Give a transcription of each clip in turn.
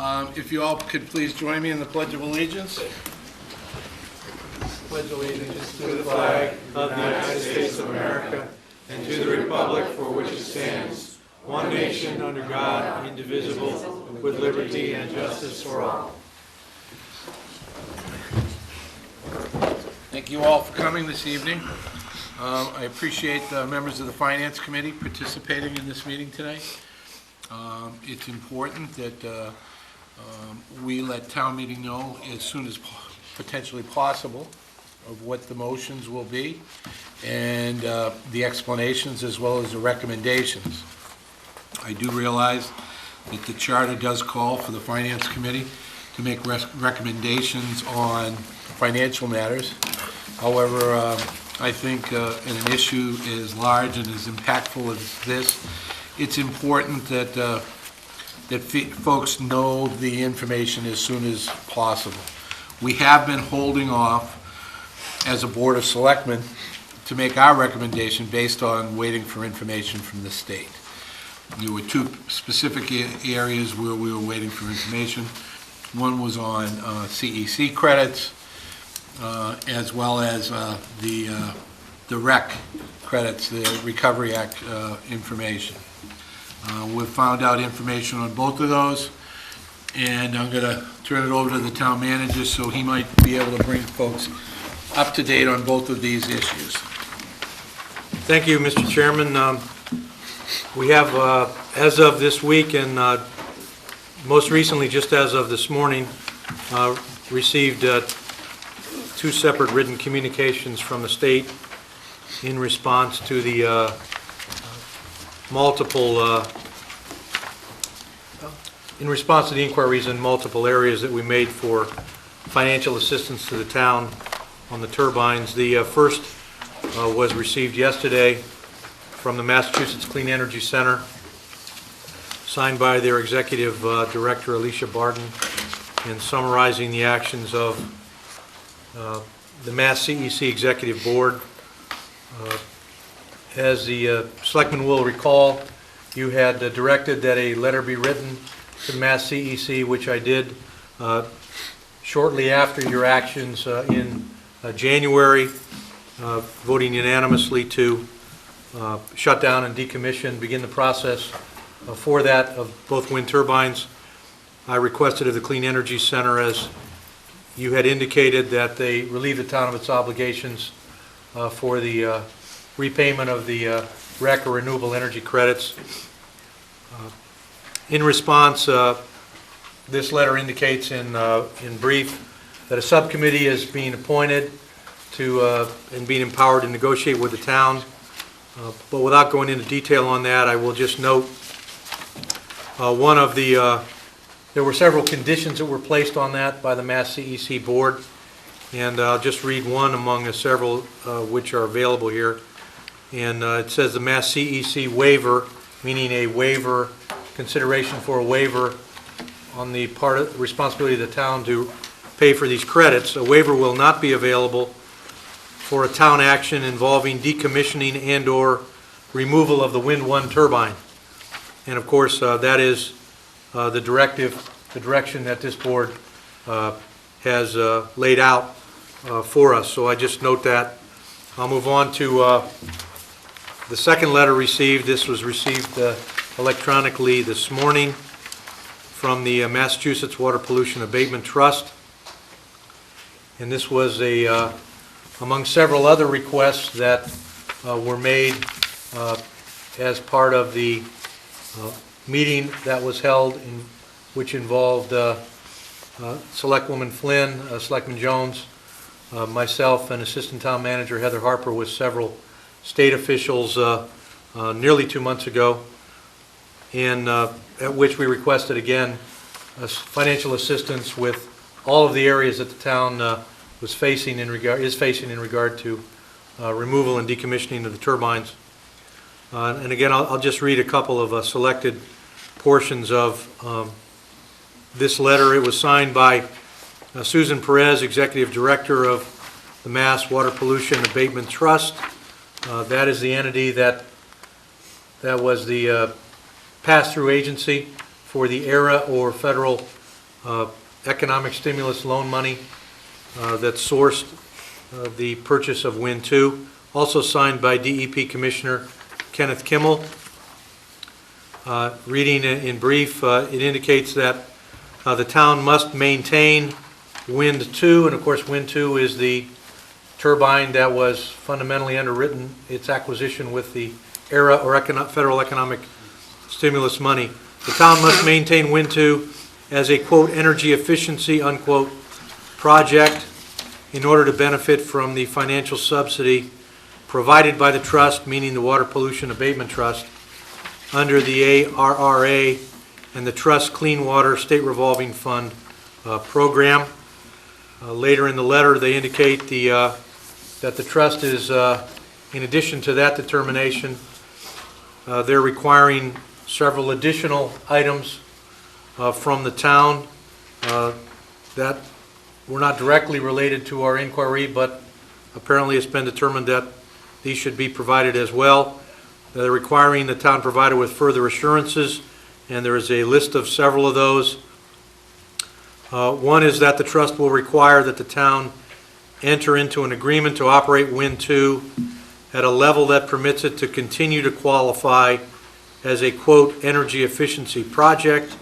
If you all could please join me in the Pledge of Allegiance. Pledge allegiance to the flag of the United States of America and to the republic for which it stands, one nation under God, indivisible, with liberty and justice for all. Thank you all for coming this evening. I appreciate the members of the Finance Committee participating in this meeting today. It's important that we let town meeting know as soon as potentially possible of what the motions will be and the explanations as well as the recommendations. I do realize that the charter does call for the Finance Committee to make recommendations on financial matters. However, I think an issue as large and as impactful as this, it's important that folks know the information as soon as possible. We have been holding off as a Board of Selectmen to make our recommendation based on waiting for information from the state. There were two specific areas where we were waiting for information. One was on CEC credits, as well as the REC credits, the Recovery Act information. We've found out information on both of those, and I'm going to turn it over to the town manager so he might be able to bring folks up to date on both of these issues. Thank you, Mr. Chairman. We have, as of this week and most recently, just as of this morning, received two separate written communications from the state in response to the inquiries in multiple areas that we made for financial assistance to the town on the turbines. The first was received yesterday from the Massachusetts Clean Energy Center, signed by their executive director, Alicia Barton, and summarizing the actions of the Mass CEC Executive Board. As the selectmen will recall, you had directed that a letter be written to the Mass CEC, which I did shortly after your actions in January, voting unanimously to shut down and decommission, begin the process for that of both wind turbines. I requested of the Clean Energy Center, as you had indicated, that they relieve the town of its obligations for the repayment of the REC or renewable energy credits. In response, this letter indicates in brief that a subcommittee is being appointed to and being empowered to negotiate with the town. But without going into detail on that, I will just note one of the, there were several conditions that were placed on that by the Mass CEC Board, and I'll just read one among the several which are available here. And it says the Mass CEC waiver, meaning a waiver, consideration for a waiver on the part of the responsibility of the town to pay for these credits. A waiver will not be available for a town action involving decommissioning and or removal of the Wind 1 turbine. And of course, that is the direction that this board has laid out for us. So I just note that. I'll move on to the second letter received. This was received electronically this morning from the Massachusetts Water Pollution Abatement Trust. And this was among several other requests that were made as part of the meeting that was held, which involved Selectwoman Flynn, Selectman Jones, myself, and Assistant Town Manager Heather Harper with several state officials nearly 2 months ago, and at which we requested again financial assistance with all of the areas that the town is facing in regard to removal and decommissioning of the turbines. And again, I'll just read a couple of selected portions of this letter. It was signed by Susan Perez, Executive Director of the Mass Water Pollution Abatement Trust. That is the entity that was the pass-through agency for the ERA or Federal economic stimulus loan money that sourced the purchase of Wind 2, also signed by DEP Commissioner Kenneth Kimmel. Reading in brief, it indicates that the town must maintain Wind 2, and of course Wind 2 is the turbine that was fundamentally underwritten, its acquisition with the ERA or federal economic stimulus money. The town must maintain Wind 2 as a, quote, energy efficiency, unquote, project in order to benefit from the financial subsidy provided by the trust, meaning the Water Pollution Abatement Trust, under the ARRA and the Trust Clean Water State Revolving Fund program. Later in the letter, they indicate that the trust is, in addition to that determination, they're requiring several additional items from the town that were not directly related to our inquiry, but apparently it's been determined that these should be provided as well. They're requiring the town provided with further assurances, and there is a list of several of those. One is that the trust will require that the town enter into an agreement to operate Wind 2 at a level that permits it to continue to qualify as a, quote, energy efficiency project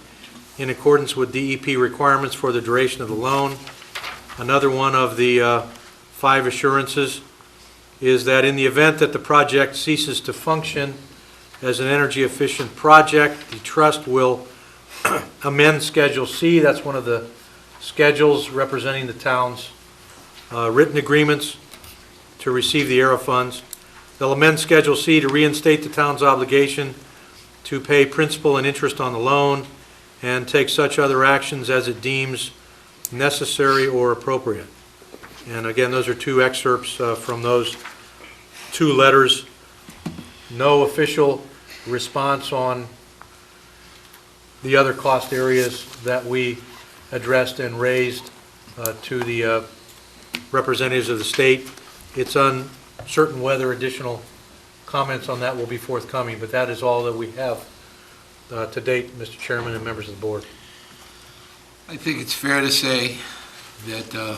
in accordance with DEP requirements for the duration of the loan. Another one of the 5 assurances is that in the event that the project ceases to function as an energy efficient project, the trust will amend Schedule C. That's one of the schedules representing the town's written agreements to receive the ERA funds. They'll amend Schedule C to reinstate the town's obligation to pay principal and interest on the loan and take such other actions as it deems necessary or appropriate. And again, those are 2 excerpts from those 2 letters. No official response on the other cost areas that we addressed and raised to the representatives of the state. It's uncertain whether additional comments on that will be forthcoming, but that is all that we have to date, Mr. Chairman and members of the board. I think it's fair to say that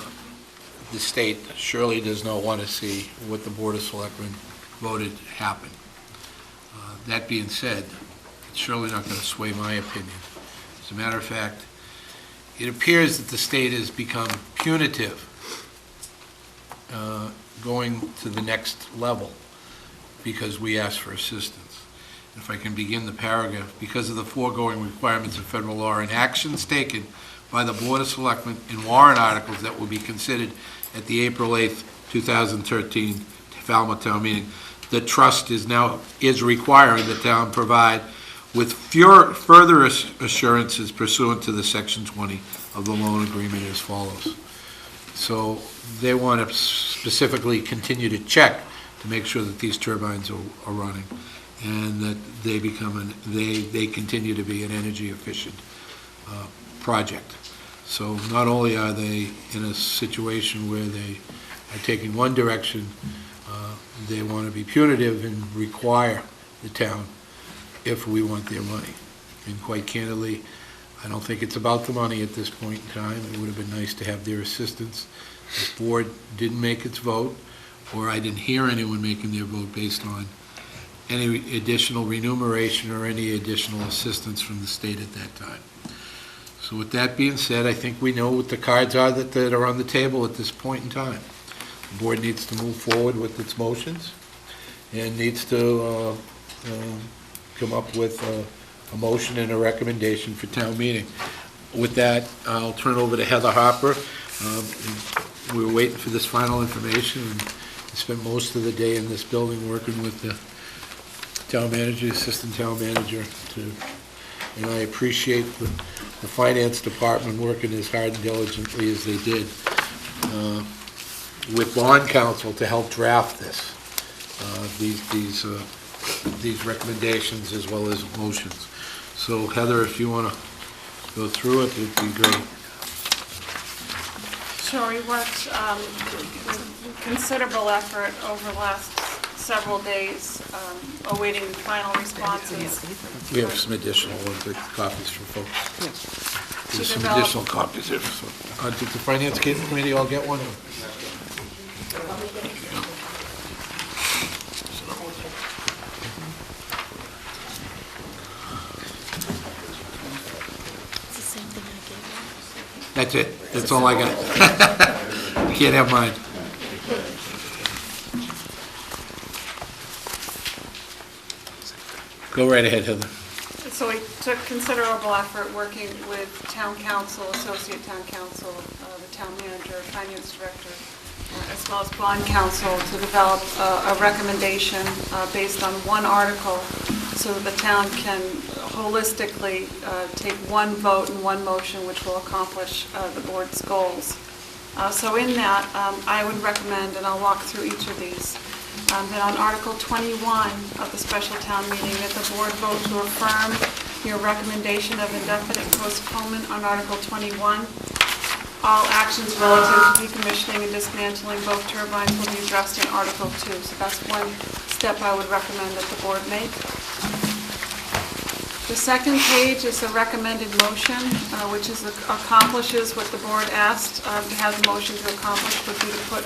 the state surely does not want to see what the Board of Selectmen voted happen. That being said, it's surely not going to sway my opinion. As a matter of fact, it appears that the state has become punitive, going to the next level because we asked for assistance. If I can begin the paragraph, because of the foregoing requirements of federal law and actions taken by the Board of Selectmen in warrant articles that will be considered at the April 8th, 2013 Falmouth Town Meeting, the trust is requiring the town provide with further assurances pursuant to the Section 20 of the loan agreement as follows. So they want to specifically continue to check to make sure that these turbines are running and that they continue to be an energy efficient project. So not only are they in a situation where they are taking one direction, they want to be punitive and require the town if we want their money. And quite candidly, I don't think it's about the money at this point in time. It would have been nice to have their assistance. This board didn't make its vote, or I didn't hear anyone making their vote based on any additional remuneration or any additional assistance from the state at that time. So with that being said, I think we know what the cards are that are on the table at this point in time. The board needs to move forward with its motions and needs to come up with a motion and a recommendation for town meeting. With that, I'll turn it over to Heather Harper. We were waiting for this final information and spent most of the day in this building working with the town manager, assistant town manager, and I appreciate the finance department working as hard and diligently as they did with bond counsel to help draft this, these recommendations as well as motions. So Heather, if you want to go through it, it'd be great. Sure, we worked with considerable effort over the last several days, awaiting final responses. We have some additional ones, copies for folks. There's some develop- additional copies here. Did the Finance Committee all get one? It's the same thing I gave you. That's it. That's all I got. You can't have mine. Go right ahead, Heather. So we took considerable effort working with town council, associate town council, the town manager, finance director, as well as bond council to develop a recommendation based on one article so that the town can holistically take one vote and one motion which will accomplish the board's goals. So in that, I would recommend, and I'll walk through each of these, that on Article 21 of the special town meeting, that the board vote to affirm your recommendation of indefinite postponement on Article 21. All actions relative to decommissioning and dismantling both turbines will be addressed in Article 2. So that's one step I would recommend that the board make. The second page is a recommended motion, which accomplishes what the board asked to have the motion to accomplish, would be to put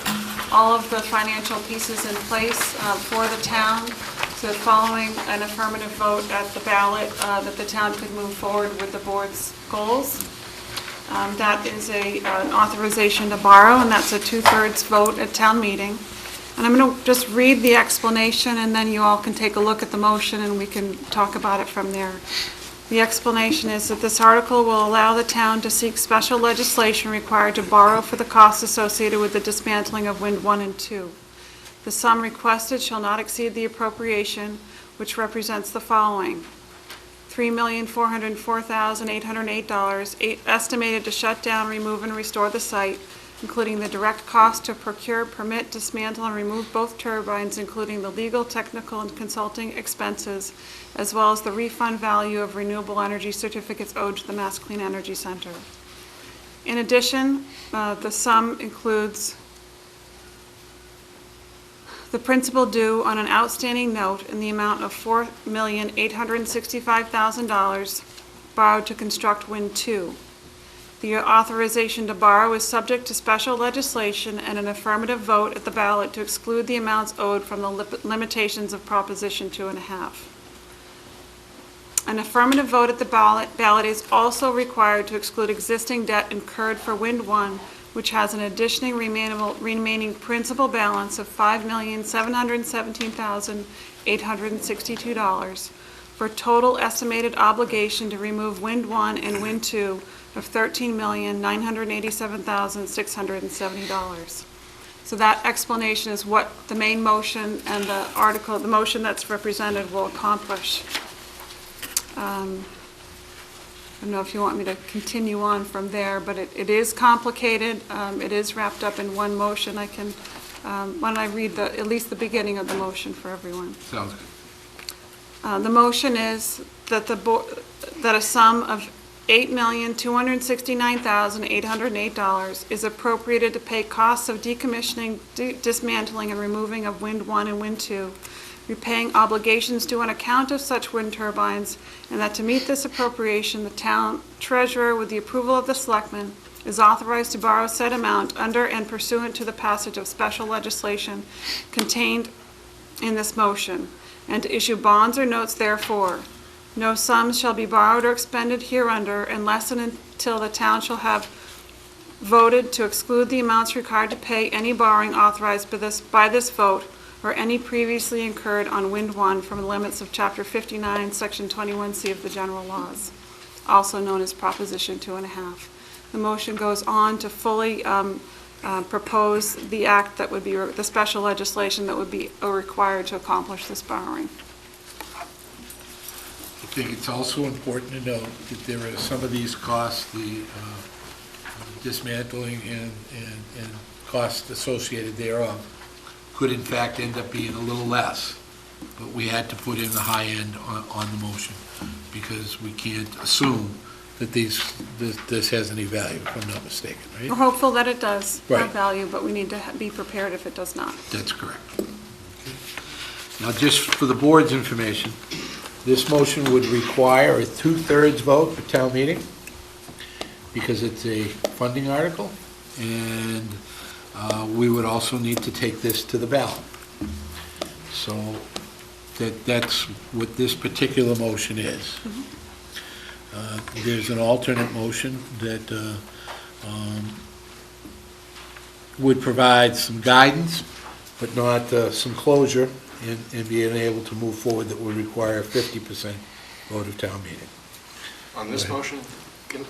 all of the financial pieces in place for the town, so that following an affirmative vote at the ballot, that the town could move forward with the board's goals. That is an authorization to borrow, and that's a 2/3 vote at town meeting. And I'm going to just read the explanation, and then you all can take a look at the motion, and we can talk about it from there. The explanation is that this article will allow the town to seek special legislation required to borrow for the costs associated with the dismantling of Wind 1 and 2. The sum requested shall not exceed the appropriation, which represents the following: $3,404,808, estimated to shut down, remove, and restore the site, including the direct cost to procure, permit, dismantle, and remove both turbines, including the legal, technical, and consulting expenses, as well as the refund value of renewable energy certificates owed to the Mass Clean Energy Center. In addition, the sum includes the principal due on an outstanding note in the amount of $4,865,000 borrowed to construct Wind 2. The authorization to borrow is subject to special legislation and an affirmative vote at the ballot to exclude the amounts owed from the limitations of Proposition 2.5. An affirmative vote at the ballot is also required to exclude existing debt incurred for Wind 1, which has an additional remaining principal balance of $5,717,862 for total estimated obligation to remove Wind 1 and Wind 2 of $13,987,670. So that explanation is what the main motion and the article, the motion that's represented, will accomplish. I don't know if you want me to continue on from there, but it is complicated. It is wrapped up in one motion. I can, why don't I read at least the beginning of the motion for everyone? Sounds good. The motion is that that a sum of $8,269,808 is appropriated to pay costs of decommissioning, dismantling, and removing of Wind 1 and Wind 2, repaying obligations due on account of such wind turbines, and that to meet this appropriation, the town treasurer, with the approval of the selectmen, is authorized to borrow said amount under and pursuant to the passage of special legislation contained in this motion, and to issue bonds or notes therefore. No sums shall be borrowed or expended hereunder unless and until the town shall have voted to exclude the amounts required to pay any borrowing authorized by this vote or any previously incurred on Wind 1 from the limits of Chapter 59, Section 21C of the General Laws, also known as Proposition 2.5. The motion goes on to fully propose the act that would be, the special legislation that would be required to accomplish this borrowing. I think it's also important to note that there are some of these costs, the dismantling and costs associated thereof, could in fact end up being a little less, but we had to put in the high end on the motion because we can't assume that this has any value, if I'm not mistaken, We're right? hopeful that it does Right. have value, but we need to be prepared if it does not. That's correct. Now, just for the board's information, this motion would require a 2/3 vote for town meeting, because it's a funding article, and we would also need to take this to the ballot. So that's what this particular motion is. There's an alternate motion that would provide some guidance, but not some closure, and being able to move forward, that would require a 50% vote of town meeting. On this motion,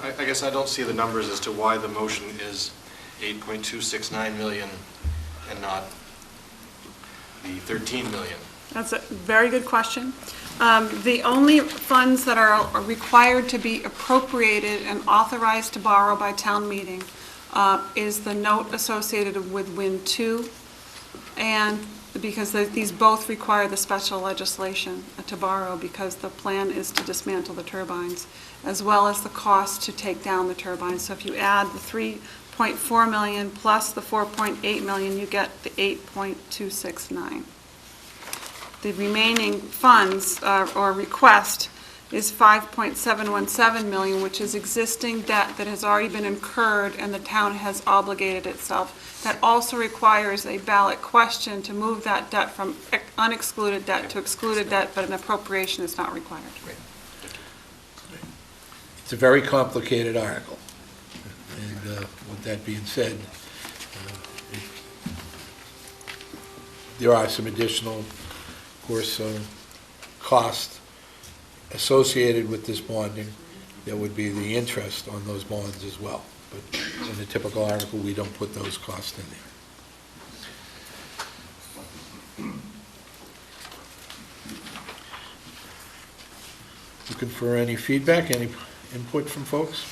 I guess I don't see the numbers as to why the motion is 8.269 million and not the 13 million. That's a very good question. The only funds that are required to be appropriated and authorized to borrow by town meeting is the note associated with Wind 2, and because these both require the special legislation to borrow, because the plan is to dismantle the turbines, as well as the cost to take down the turbines. So if you add the 3.4 million plus the 4.8 million, you get the 8.269. The remaining funds or request is 5.717 million, which is existing debt that has already been incurred and the town has obligated itself. That also requires a ballot question to move that debt from unexcluded debt to excluded debt, but an appropriation is not required. It's a very complicated article, and with that being said, there are some additional, of course, costs associated with this bonding. There would be the interest on those bonds as well. But in a typical article, we don't put those costs in there. Looking for any feedback, any input from folks?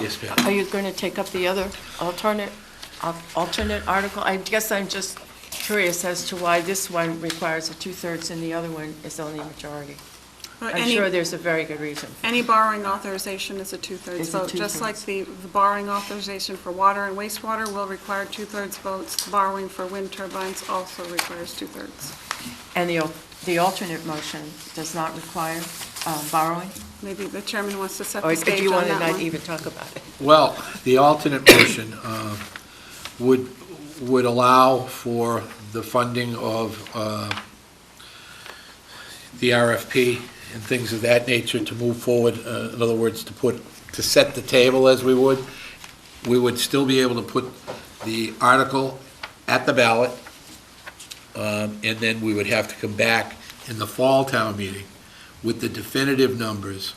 Yes, ma'am. Are you going to take up the other alternate article? I guess I'm just curious as to why this one requires a 2/3 and the other one is only a majority. I'm sure there's a very good reason. Any borrowing authorization is a 2/3 Is a vote, just 2/3. like the borrowing authorization for water and wastewater will require 2/3 votes. Borrowing for wind turbines also requires 2/3. And the alternate motion does not require borrowing? Maybe the chairman wants to set Or the do stage you on want to that not one. even talk about it? Well, the alternate motion would allow for the funding of the RFP and things of that nature to move forward. In other words, to set the table as we would still be able to put the article at the ballot, and then we would have to come back in the fall town meeting with the definitive numbers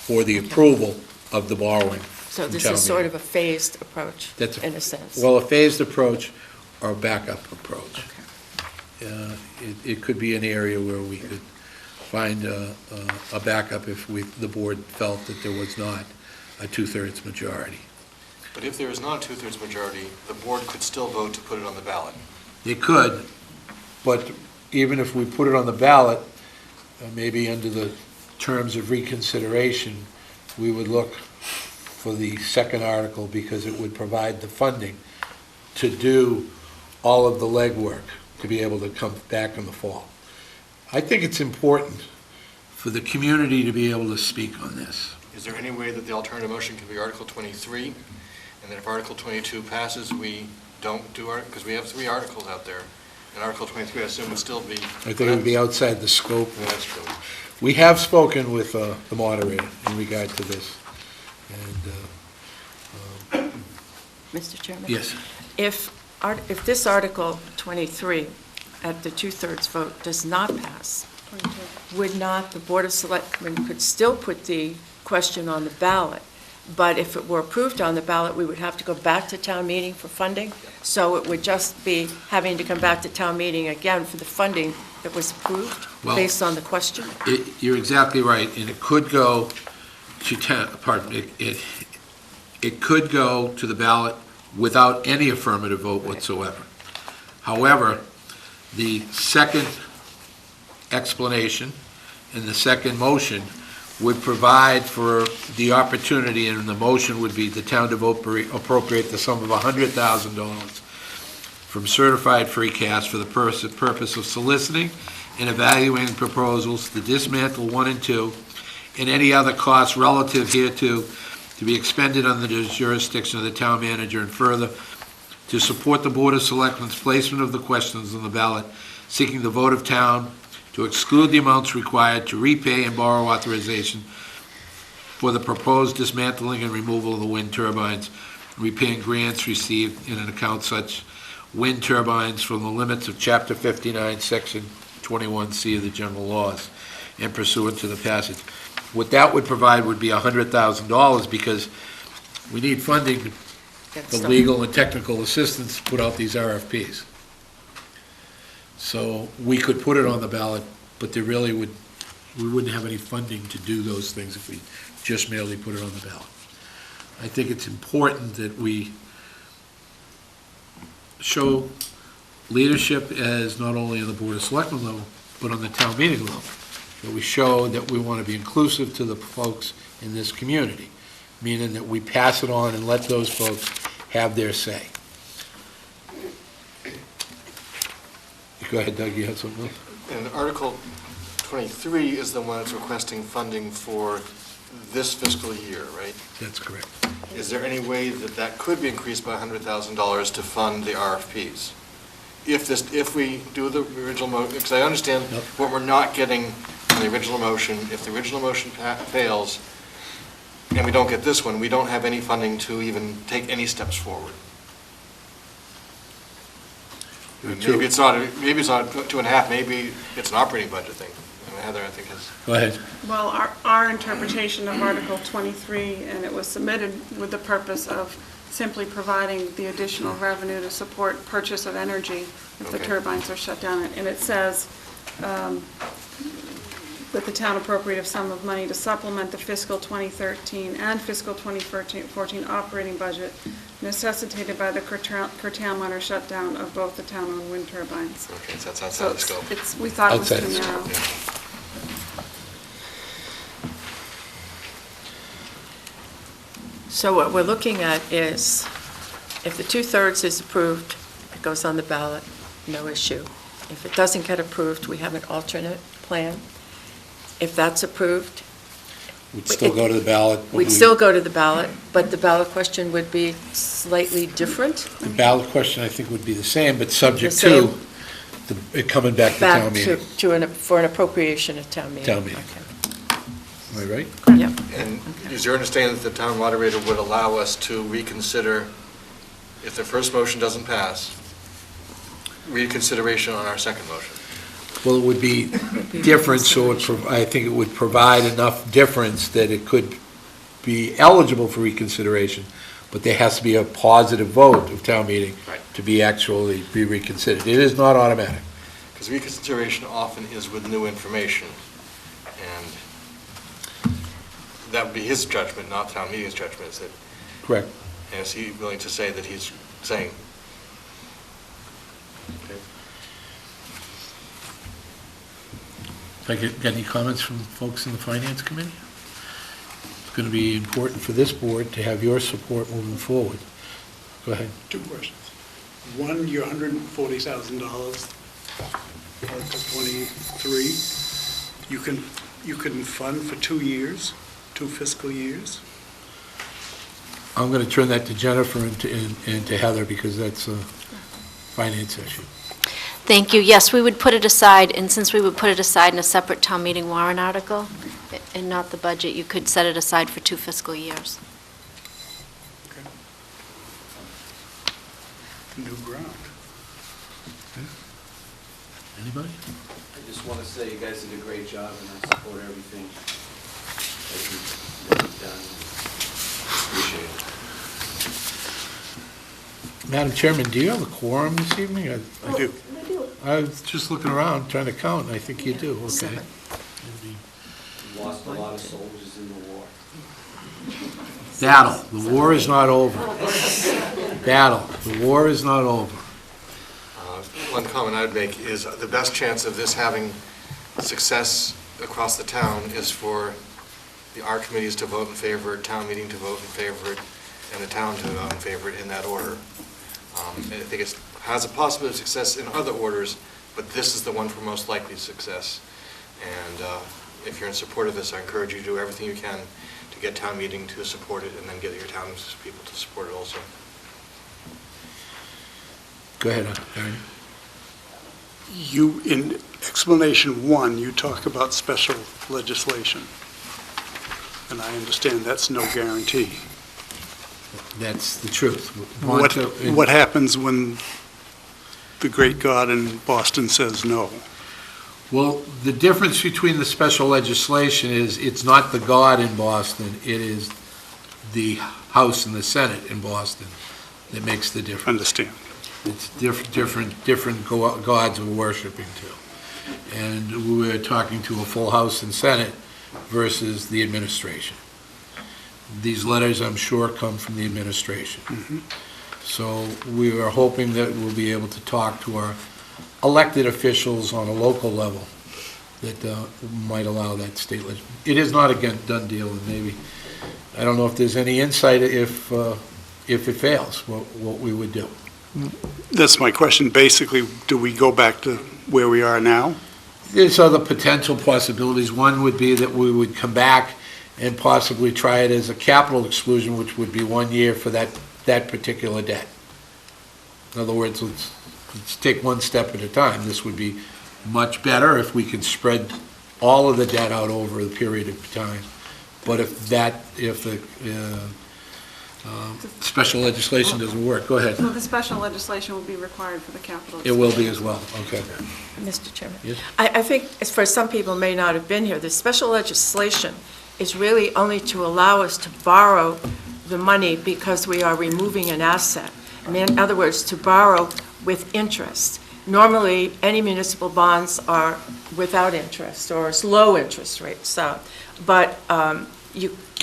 for the approval of the borrowing. So this town is sort meeting. of a phased approach, That's in a sense. Well, a phased approach or a backup approach. It could be an area where we could find a backup if the board felt that there was not a 2/3 majority. But if there is not a 2/3 majority, the board could still vote to put it on the ballot. They could, but even if we put it on the ballot, maybe under the terms of reconsideration, we would look for the second article, because it would provide the funding to do all of the legwork to be able to come back in the fall. I think it's important for the community to be able to speak on this. Is there any way that the alternative motion can be Article 23, and that if Article 22 passes, we don't do it, because we have 3 articles out there, and Article 23, I assume, would still be... I think it would be outside the scope. Yeah, that's true. We have spoken with the moderator in regard to this, and, Mr. Chairman? yes. If this Article 23, at the 2/3 vote, does not pass, would not the Board of Selectmen could still put the question on the ballot, but if it were approved on the ballot, we would have to go back to town meeting for funding? So it would just be having to come back to town meeting again for the funding that was approved, Well, based on the question? You're exactly right, and it could go to, it could go to the ballot without any affirmative vote whatsoever. However, the second explanation and the second motion would provide for the opportunity, and the motion would be the town to appropriate the sum of $100,000 from certified free cash for the purpose of soliciting and evaluating proposals to dismantle 1 and 2 and any other costs relative hereto to be expended under the jurisdiction of the town manager, and further, to support the Board of Selectmen's placement of the questions on the ballot, seeking the vote of town to exclude the amounts required to repay and borrow authorization for the proposed dismantling and removal of the wind turbines, repaying grants received in an account such wind turbines from the limits of Chapter 59, Section 21C of the general laws, and pursuant to the passage. What that would provide would be $100,000, because we need funding for legal and technical assistance to put out these RFPs. So we could put it on the ballot, but we wouldn't have any funding to do those things if we just merely put it on the ballot. I think it's important that we show leadership as not only on the Board of Selectmen level, but on the town meeting level. That we show that we want to be inclusive to the folks in this community, meaning that we pass it on and let those folks have their say. Go ahead, Doug, you had something else? And Article 23 is the one that's requesting funding for this fiscal year, right? That's correct. Is there any way that that could be increased by $100,000 to fund the RFPs? If we do the original motion, because I understand Yep. what we're not getting in the original motion. If the original motion fails, and we don't get this one, we don't have any funding to even take any steps forward. Maybe it's not 2.5, maybe it's an operating budget thing. I mean, Heather, I think, has... Go ahead. Well, our interpretation of Article 23, and it was submitted with the purpose of simply providing the additional revenue to support purchase of energy if the Okay. turbines are shut down. And it says that the town appropriate a sum of money to supplement the fiscal 2013 and fiscal 2014 operating budget necessitated by the curtailment or shutdown of both the town-owned wind turbines. Okay, so that's outside So the scope. we thought it was Outside too the narrow. Yeah. So what we're looking at is, if the 2/3 is approved, it goes on the ballot, no issue. If it doesn't get approved, we have an alternate plan. If that's approved, We'd still go to the ballot. but we'd still go to the ballot, but the ballot question would be slightly different. The ballot question, I think, would be the same, but subject The to same. it coming back to town meeting. For an appropriation at town meeting. Town meeting. Am I right? Okay. Yep. And is your understanding that the town moderator would allow us to reconsider, if the first motion doesn't pass, reconsideration on our second motion? Well, it would be different, so I think it would provide enough difference that it could be eligible for reconsideration, but there has to be a positive vote of town meeting Right. to be actually be reconsidered. It is not automatic. Because reconsideration often is with new information, and that would be his judgment, not town meeting's judgment, is that, Correct. and is he willing to say that he's saying? Okay. Got any comments from folks in the Finance Committee? It's going to be important for this board to have your support moving forward. Go ahead. Two questions. One, your $140,000, Article 23, you can fund for 2 years, 2 fiscal years? I'm going to turn that to Jennifer and to Heather, because that's a finance issue. Thank you. Yes, we would put it aside, and since we would put it aside in a separate town meeting warrant article and not the budget, you could set it aside for 2 fiscal years. Okay. New ground. Anybody? I just want to say you guys did a great job, and I support everything that you've done. Appreciate it. Madam Chairman, do you have a quorum this evening? I do. I was just looking around, trying to count, and I think you do, okay. 7. You lost a lot of soldiers in the war. Battle, the war is not over. Battle, the war is not over. One comment I'd make is the best chance of this having success across the town is for the art committees to vote in favor, town meeting to vote in favor, and the town to vote in favor in that order. I think it has a possibility of success in other orders, but this is the one for most likely success. And if you're in support of this, I encourage you to do everything you can to get town meeting to support it, and then get your townspeople to support it also. Go ahead, Aaron. You, in explanation one, you talk about special legislation. And I understand that's no guarantee. That's the truth. What happens when the great God in Boston says no? Well, the difference between the special legislation is it's not the God in Boston, it is the House and the Senate in Boston that makes the difference. Understand. It's different gods we're worshiping to. And we're talking to a full House and Senate versus the administration. These letters, I'm sure, come from the administration. So we are hoping that we'll be able to talk to our elected officials on a local level that might allow that state legislation. It is not a done deal, and maybe, I don't know if there's any insight if it fails, what we would do. That's my question. Basically, do we go back to where we are now? There's other potential possibilities. One would be that we would come back and possibly try it as a capital exclusion, which would be 1 year for that particular debt. In other words, let's take one step at a time. This would be much better if we could spread all of the debt out over a period of time. But if the special legislation doesn't work, go ahead. Well, the special legislation will be required for the capital. It will be as well, okay. Mr. Chairman. Yes. I think, as for some people may not have been here, the special legislation is really only to allow us to borrow the money because we are removing an asset. I mean, in other words, to borrow with interest. Normally, any municipal bonds are without interest or it's low interest rates. But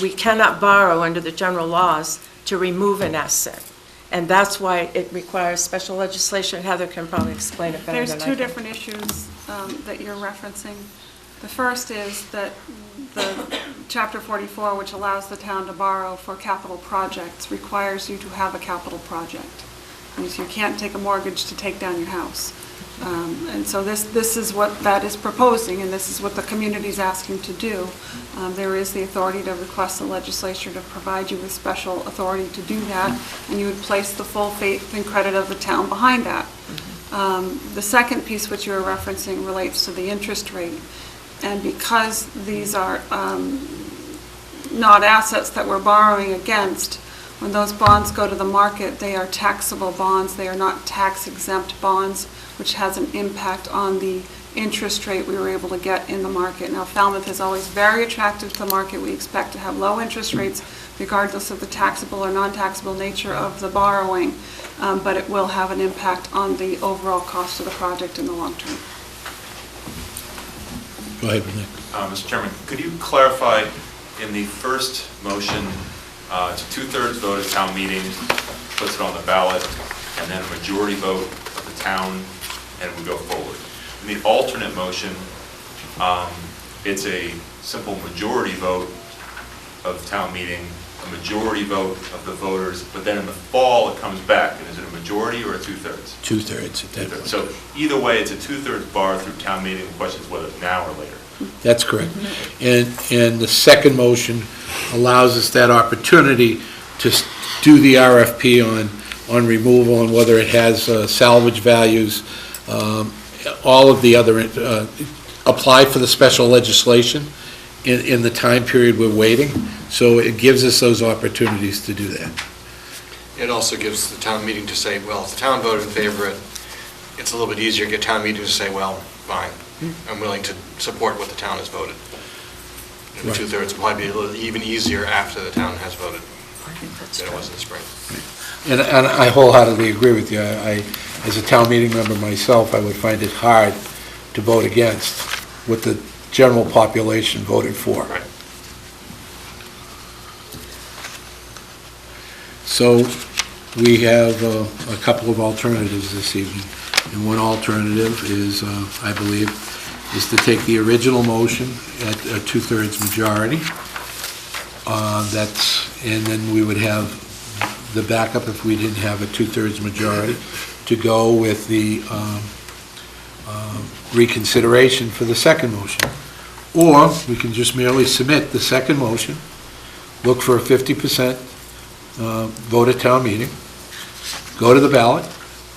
we cannot borrow under the general laws to remove an asset. And that's why it requires special legislation. Heather can probably explain it better than I There's can. two different issues that you're referencing. The first is that the Chapter 44, which allows the town to borrow for capital projects, requires you to have a capital project. Means you can't take a mortgage to take down your house. And so this is what that is proposing, and this is what the community is asking to do. There is the authority to request the legislature to provide you with special authority to do that, and you would place the full faith and credit of the town behind that. The second piece which you were referencing relates to the interest rate. And because these are not assets that we're borrowing against, when those bonds go to the market, they are taxable bonds. They are not tax-exempt bonds, which has an impact on the interest rate we were able to get in the market. Now, Falmouth is always very attractive to the market. We expect to have low interest rates regardless of the taxable or non-taxable nature of the borrowing, but it will have an impact on the overall cost of the project in the long term. Go ahead, Nick. Mr. Chairman, could you clarify in the first motion, it's a 2/3 vote at town meeting, puts it on the ballot, and then a majority vote of the town, and we go forward. In the alternate motion, it's a simple majority vote of town meeting, a majority vote of the voters, but then in the fall, it comes back. And is it a majority or a 2/3? 2/3 at that point. So either way, it's a 2/3 bar through town meeting. The question is whether it's now or later. That's correct. And the second motion allows us that opportunity to do the RFP on removal and whether it has salvage values, all of the other, apply for the special legislation in the time period we're waiting. So it gives us those opportunities to do that. It also gives the town meeting to say, well, if the town voted in favor of it, it's a little bit easier to get town meeting to say, well, fine, I'm willing to support what the town has voted. And the Right. 2/3 will probably be a little even easier after the town has voted I think that's than it right. was in the spring. And I wholeheartedly agree with you. As a town meeting member myself, I would find it hard to vote against what the general population voted for. Right. So we have a couple of alternatives this evening. And one alternative is, I believe, is to take the original motion at a 2/3 majority. And then we would have the backup if we didn't have a 2/3 majority to go with the reconsideration for the second motion. Or we can just merely submit the second motion, look for a 50% vote at town meeting, go to the ballot,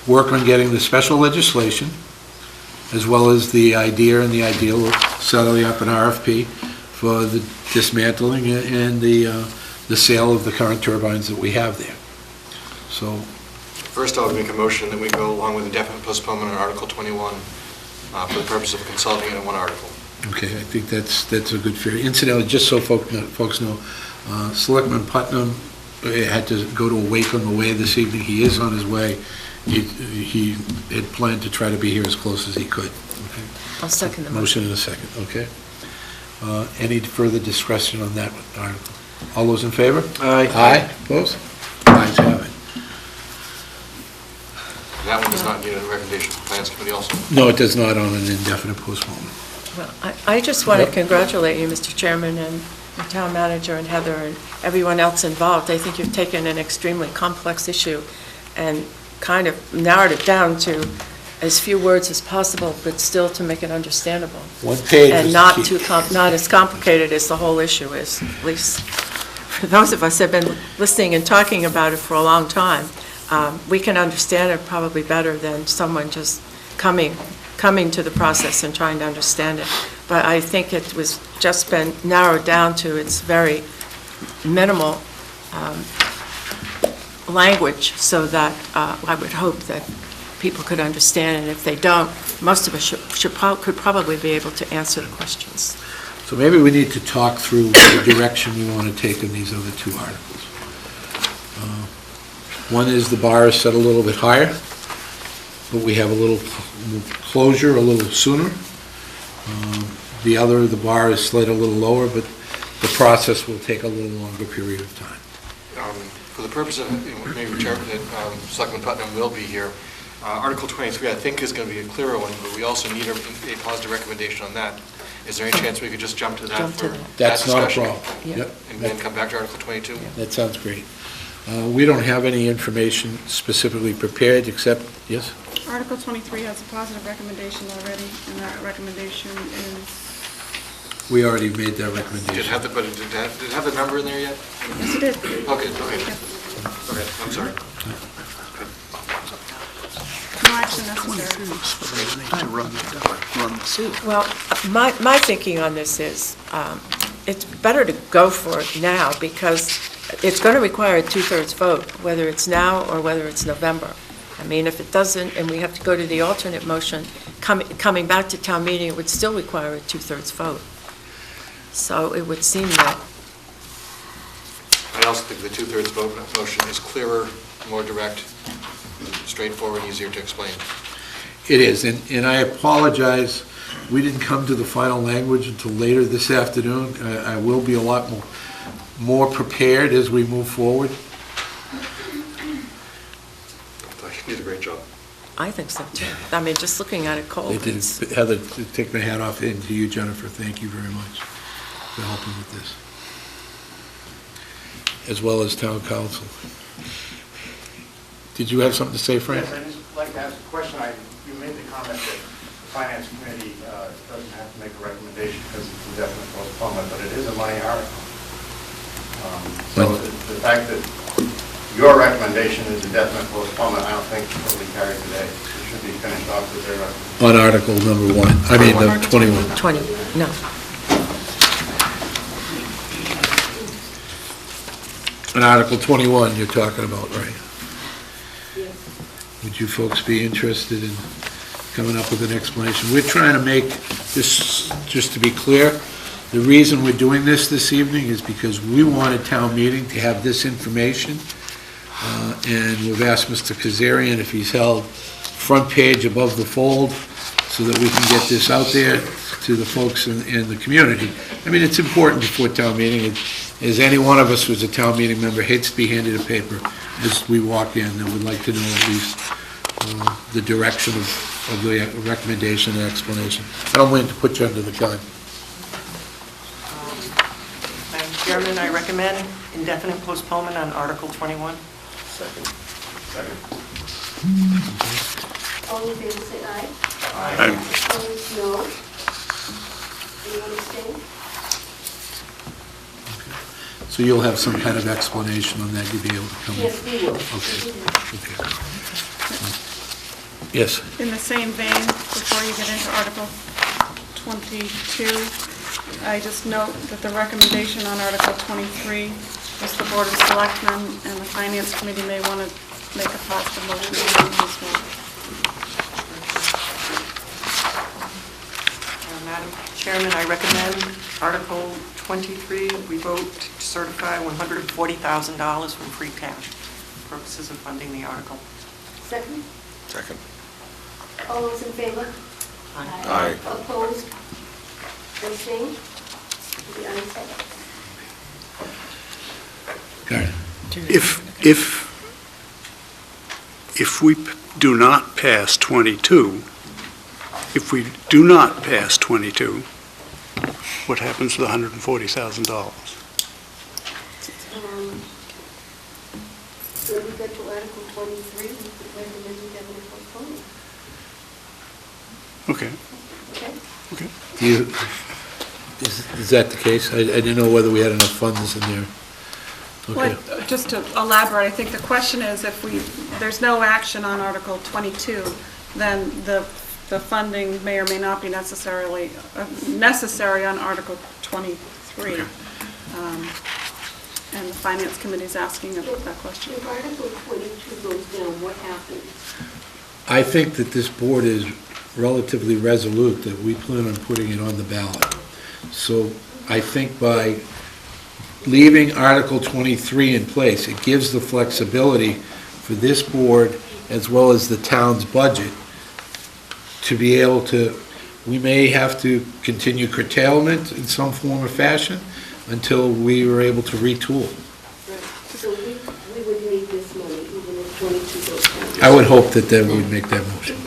work on getting the special legislation, as well as the idea and the ideal of setting up an RFP for the dismantling and the sale of the current turbines that we have there. So, First, I would make a motion that we go along with indefinite postponement on Article 21 for the purpose of consulting it in one article. okay, I think that's a good fair. Incidentally, just so folks know, Selectman Putnam had to go to a wake on the way this evening. He is on his way. He had planned to try to be here as close as he could. Okay. I'll second the motion. Motion in a second, okay. Any further discussion on that article? All those in favor? Aye. Aye, opposed? Ayes have it. That one does not need a recommendation from the Finance Committee also. No, it does not on an indefinite postponement. Well, I just want to Yep. congratulate you, Mr. Chairman, and the town manager and Heather and everyone else involved. I think you've taken an extremely complex issue and kind of narrowed it down to as few words as possible, but still to make it understandable. One page is And the not key. not as complicated as the whole issue is, at least for those of us who have been listening and talking about it for a long time. We can understand it probably better than someone just coming to the process and trying to understand it. But I think it was just been narrowed down to its very minimal language, so that I would hope that people could understand, and if they don't, most of us could probably be able to answer the questions. So maybe we need to talk through the direction we want to take in these other two articles. One is the bar is set a little bit higher, but we have a little closure a little sooner. The other, the bar is slid a little lower, but the process will take a little longer period of time. For the purpose of, maybe Selectman Putnam will be here, Article 23, I think, is going to be a clearer one, but we also need a positive recommendation on that. Is there any chance we could just jump to that Jump to for that. That's not a discussion? problem. Yeah. Yep. And then come back to Article 22? That sounds great. We don't have any information specifically prepared, except, yes? Article 23 has a positive recommendation already, and that recommendation is, We already made that Did it recommendation. have did it have the number in there yet? yes, it is. Okay. Okay, I'm sorry. No action necessary. To run the suit. Well, my thinking on this is, it's better to go for it now, because it's going to require a two-thirds vote, whether it's now or whether it's November. I mean, if it doesn't, and we have to go to the alternate motion, coming back to town meeting, it would still require a two-thirds vote. So it would seem that, I also think the two-thirds vote motion is clearer, more direct, straightforward, easier to explain. It is, and I apologize, we didn't come to the final language until later this afternoon. I will be a lot more prepared as we move forward. You did a great job. I think so too. I mean, just looking at it cold. It did, it's- Heather, take my hat off, and to you, Jennifer, thank you very much for helping with this, as well as town council. Did you have something to say, Frank? Yes, I'd just like to ask a question. You made the comment that the Finance Committee doesn't have to make a recommendation because it's indefinite postponement, but it is a money article. So the fact that your recommendation is indefinite postponement, I don't think will be carried today. It should be finished off with their recommendation. On Article number 1, I mean, 21. 20, no. On Article 21 you're talking about, right? Would you folks be interested in coming up with an explanation? We're trying to make this, just to be clear, the reason we're doing this evening is because we wanted town meeting to have this information, and we've asked Mr. Kazarian if he's held front page above the fold so that we can get this out there to the folks in the community. I mean, it's important before town meeting. As any one of us who's a town meeting member hates to be handed a paper as we walk in, and would like to know at least the direction of the recommendation and explanation. I don't mean to put you under the gun. Madam Chairman, I recommend indefinite postponement on Article 21. Second. All in favor, say aye. Aye. Opposed, no. Anyone abstain? So you'll have some kind of explanation on that, you'll be able to come in? Yes, we will. Okay. Yes. In the same vein, before you get into Article 22, I just note that the recommendation on Article 23 is the Board of Selectmen, and the Finance Committee may want to make a positive motion on that as well. Madam Chairman, I recommend Article 23, we vote to certify $140,000 from free cash for purposes of funding the article. Second? Second. All those in favor? Aye. Opposed? Abstained? The ayes have it. If we do not pass 22, if we do not pass 22, what happens to the $140,000? When we get to Article 23, we could recommend we have a postponement. Okay, Okay? okay. Do you, is that the case? I didn't know whether we had enough funds in there. Okay. Well, just to elaborate, I think the question is if there's no action on Article 22, then the funding may or may not be necessary on Article 23. And the Finance Committee is asking that question. If Article 22 goes down, what happens? I think that this board is relatively resolute that we plan on putting it on the ballot. So I think by leaving Article 23 in place, it gives the flexibility for this board as well as the town's budget to be able to, we may have to continue curtailment in some form or fashion until we were able to retool. So we would need this money even if 22 goes down. I would hope that they would make that motion.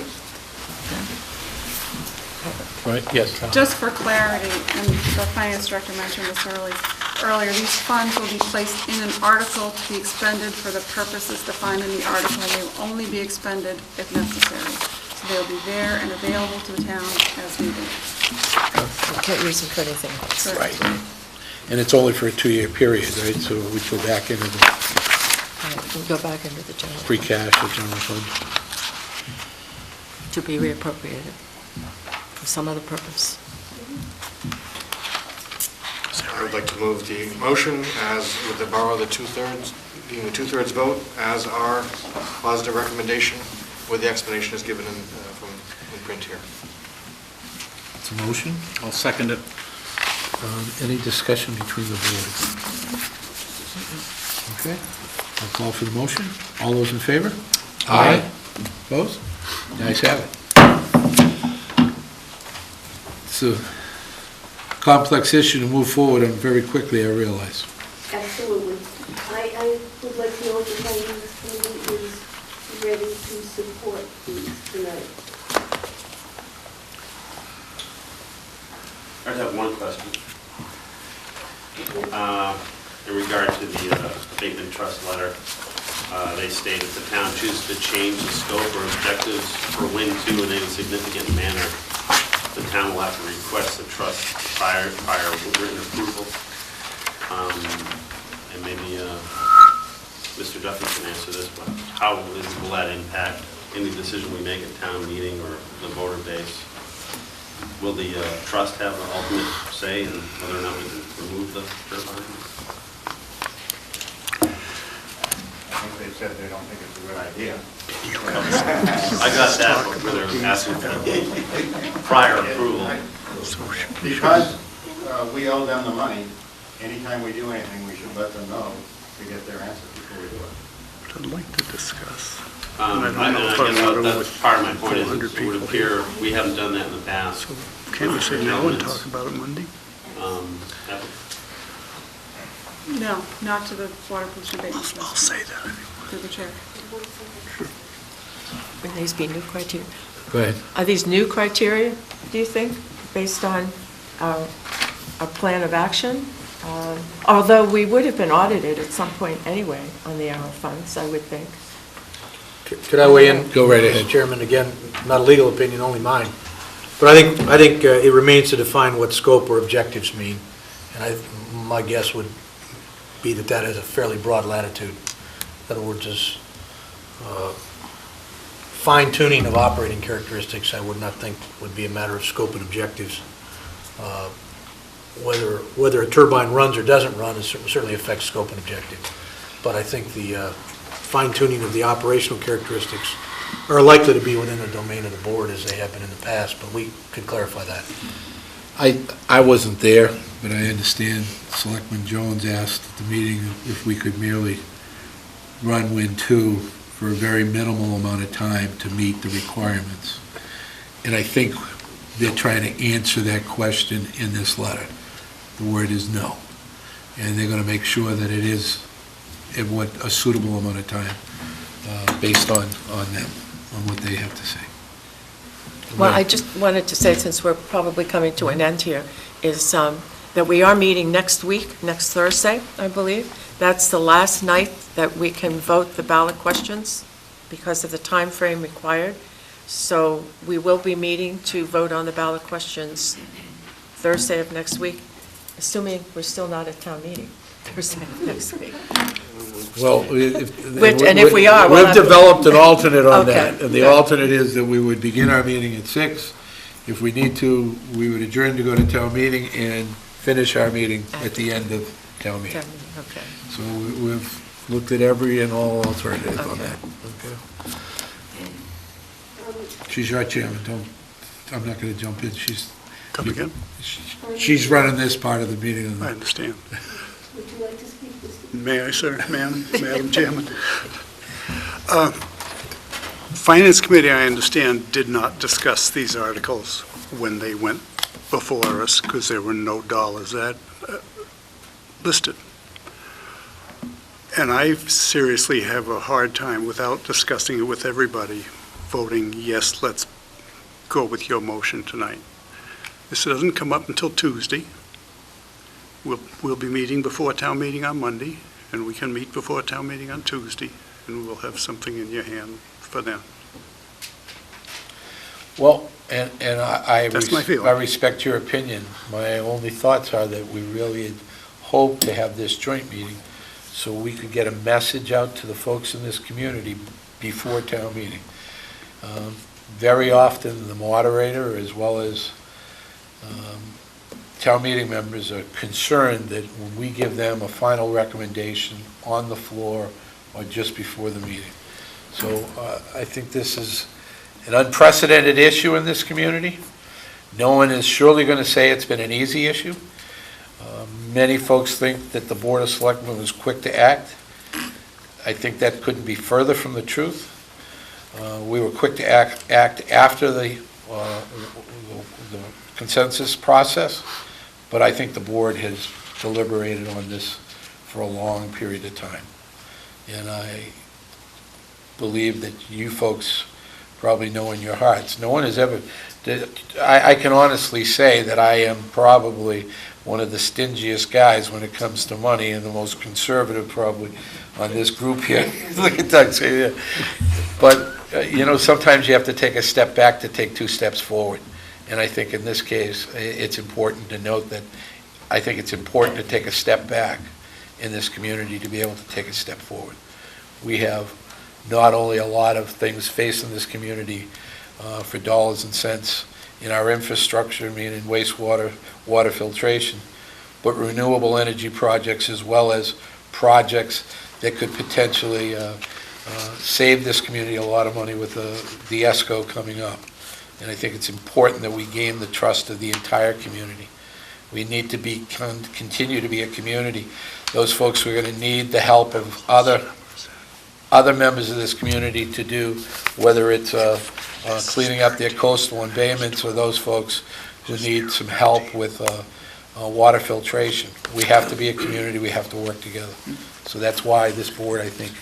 Right, yes. Just for clarity, and the Finance Director mentioned this earlier, these funds will be placed in an article to be expended for the purposes defined in the article, and they will only be expended if necessary. So they'll be there and available to the town as needed. You can't use them for anything else. Correct. Right. And it's only for a 2-year period, right? So we go back into the Right, we'll go back into the general, free cash or general fund. to be reappropriated for some other purpose. I would like to move the motion as, with the borrow the two-thirds, being the two-thirds vote, as our positive recommendation, with the explanation is given in print here. It's a motion. I'll second it. Any discussion between the boards? Okay, I'll call for the motion. All those in favor? Aye. Opposed? The ayes have it. It's a complex issue to move forward on very quickly, I realize. Absolutely. I would like to know if the Finance Committee is ready to support these tonight. I have one question. In regard to the abatement trust letter, they state if the town chooses to change the scope or objectives for Win 2 in any significant manner, the town will have to request the trust prior written approval. And maybe Mr. Duffy can answer this, but how will that impact any decision we make at town meeting or the voter base? Will the trust have an ultimate say in whether or not we can remove the turbine? I think they said they don't think it's a good idea. I got that, but they're asking for prior approval. Because we owe them the money, anytime we do anything, we should let them know to get their answer before we do it. I'd like to discuss. I guess that's part of my point is it would appear we haven't done that in the past. So can't we say no and talk about it Monday? No, not to the Water Pollution Abatement I'll Trust, say that. through the chair. Would these be new criteria? Go ahead. Are these new criteria, do you think, based on our plan of action? Although we would have been audited at some point anyway on the ARRO funds, I would think. Could I weigh in? Go right ahead. Mr. Chairman, again, not a legal opinion, only mine. But I think it remains to define what scope or objectives mean, and my guess would be that that has a fairly broad latitude. In other words, is fine-tuning of operating characteristics, I would not think would be a matter of scope and objectives. Whether a turbine runs or doesn't run certainly affects scope and objective. But I think the fine-tuning of the operational characteristics are likely to be within the domain of the board as they have been in the past, but we could clarify that. I wasn't there, but I understand Selectman Jones asked at the meeting if we could merely run Wind 2 for a very minimal amount of time to meet the requirements. And I think they're trying to answer that question in this letter. The word is no. And they're going to make sure that it is in what a suitable amount of time based on them, on what they have to say. Well, I just wanted to say, since we're probably coming to an end here, is that we are meeting next week, next Thursday, I believe. That's the last night that we can vote the ballot questions because of the time frame required. So we will be meeting to vote on the ballot questions Thursday of next week, assuming we're still not at town meeting Thursday of next week. Well, And if we are, we'll we've have to- developed an alternate on Okay. that. And the alternate is that we would begin our meeting at 6. If we need to, we would adjourn to go to town meeting and finish our meeting at the end of town meeting. Okay. So we've looked at every and all alternative on Okay. that. She's your chairman, I'm not going to jump in. Come again? She's running this part of the meeting. I understand. Would you like to speak, Mr. May I, sir? Madam Chairman? Finance Committee, I understand, did not discuss these articles when they went before us because there were no dollars listed. And I seriously have a hard time, without discussing it with everybody, voting, yes, let's go with your motion tonight. This doesn't come up until Tuesday. We'll be meeting before town meeting on Monday, and we can meet before town meeting on Tuesday, and we'll have something in your hand for them. Well, and I That's my feeling. I respect your opinion. My only thoughts are that we really had hoped to have this joint meeting so we could get a message out to the folks in this community before town meeting. Very often, the moderator, as well as town meeting members, are concerned that when we give them a final recommendation on the floor or just before the meeting. So I think this is an unprecedented issue in this community. No one is surely going to say it's been an easy issue. Many folks think that the Board of Selectmen was quick to act. I think that couldn't be further from the truth. We were quick to act after the consensus process, but I think the board has deliberated on this for a long period of time. And I believe that you folks probably know in your hearts. No one has ever, I can honestly say that I am probably one of the stingiest guys when it comes to money and the most conservative probably on this group here. Look at Doug say that. But, sometimes you have to take a step back to take 2 steps forward. And I think in this case, it's important to note that I think it's important to take a step back in this community to be able to take a step forward. We have not only a lot of things facing this community for dollars and cents in our infrastructure, meaning wastewater, water filtration, but renewable energy projects as well as projects that could potentially save this community a lot of money with the ESCO coming up. And I think it's important that we gain the trust of the entire community. We need to continue to be a community. Those folks are going to need the help of other members of this community to do, whether it's cleaning up their coastal embayments or those folks who need some help with water filtration. We have to be a community. We have to work together. So that's why this board, I think,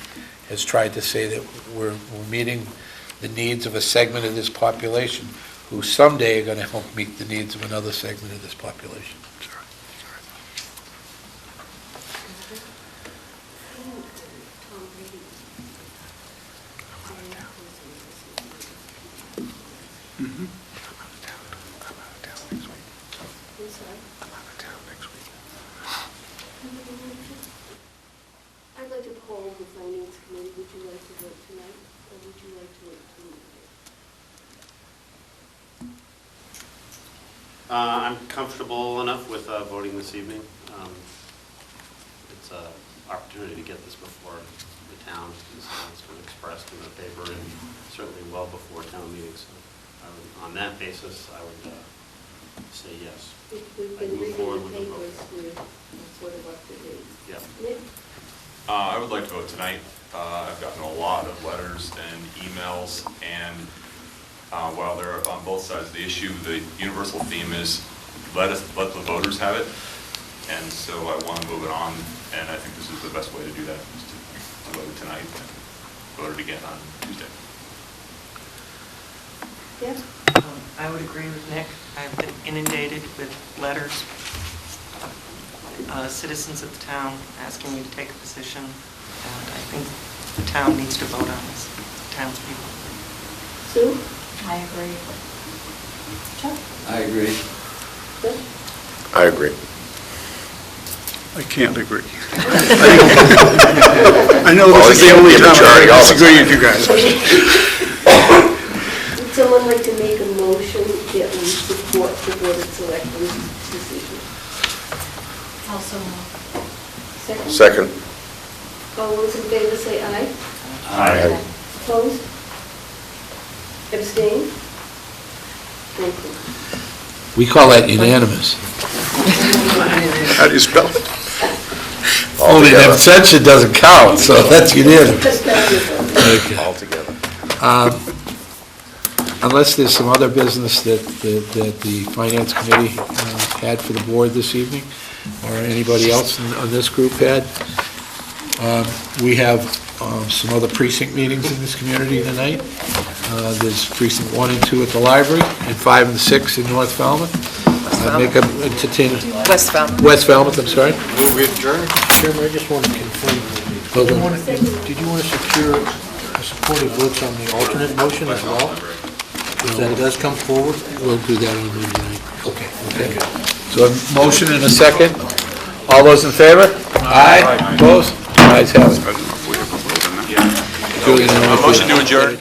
has tried to say that we're meeting the needs of a segment of this population who someday are going to help meet the needs of another segment of this population. I'm comfortable enough with voting this evening. It's an opportunity to get this before the town. It's been expressed in the paper and certainly well before town meetings. So on that basis, I would say yes. We've I'd been move reading forward the with the vote. papers, we're sort of up to date. Yeah. Nick? I would like to vote tonight. I've gotten a lot of letters and emails, and while they're on both sides of the issue, the universal theme is let the voters have it. And so I want to move it on, and I think this is the best way to do that, is to vote it tonight and vote it again on Tuesday. Yeah? I would agree with Nick. I've been inundated with letters, citizens of the town asking me to take a position, and I think the town needs to vote on this, townspeople. Sue? I agree. Chuck? I agree. Bill? I agree. I can't agree. I know this is the only time I disagree with you guys. Would someone like to make a motion that we support the Board of Selectmen's decision? Also, Second? Second. All those in favor say aye. Aye. Opposed? Abstain? Thank you. We call that unanimous. How do you spell it? Only an Altogether. abstention doesn't count, so that's unanimous. Just that was it. Altogether. Unless there's some other business that the Finance Committee had for the board this evening, or anybody else on this group had, we have some other precinct meetings in this community tonight. There's precinct 1 and 2 at the library, and 5 and 6 in North Falmouth. Make a entertain. West Falmouth. West Falmouth, I'm sorry. Move we adjourn? Chairman, I just want to confirm, Hold on. did you want to secure supporting votes on the alternate motion as well? If that does come forward? We'll do that on Monday night. Okay. Okay. So a motion and a second. All those in favor? Aye. Opposed? Ayes have it. I don't know if we ever voted on that. Yeah. Julie, no, A motion to adjourn.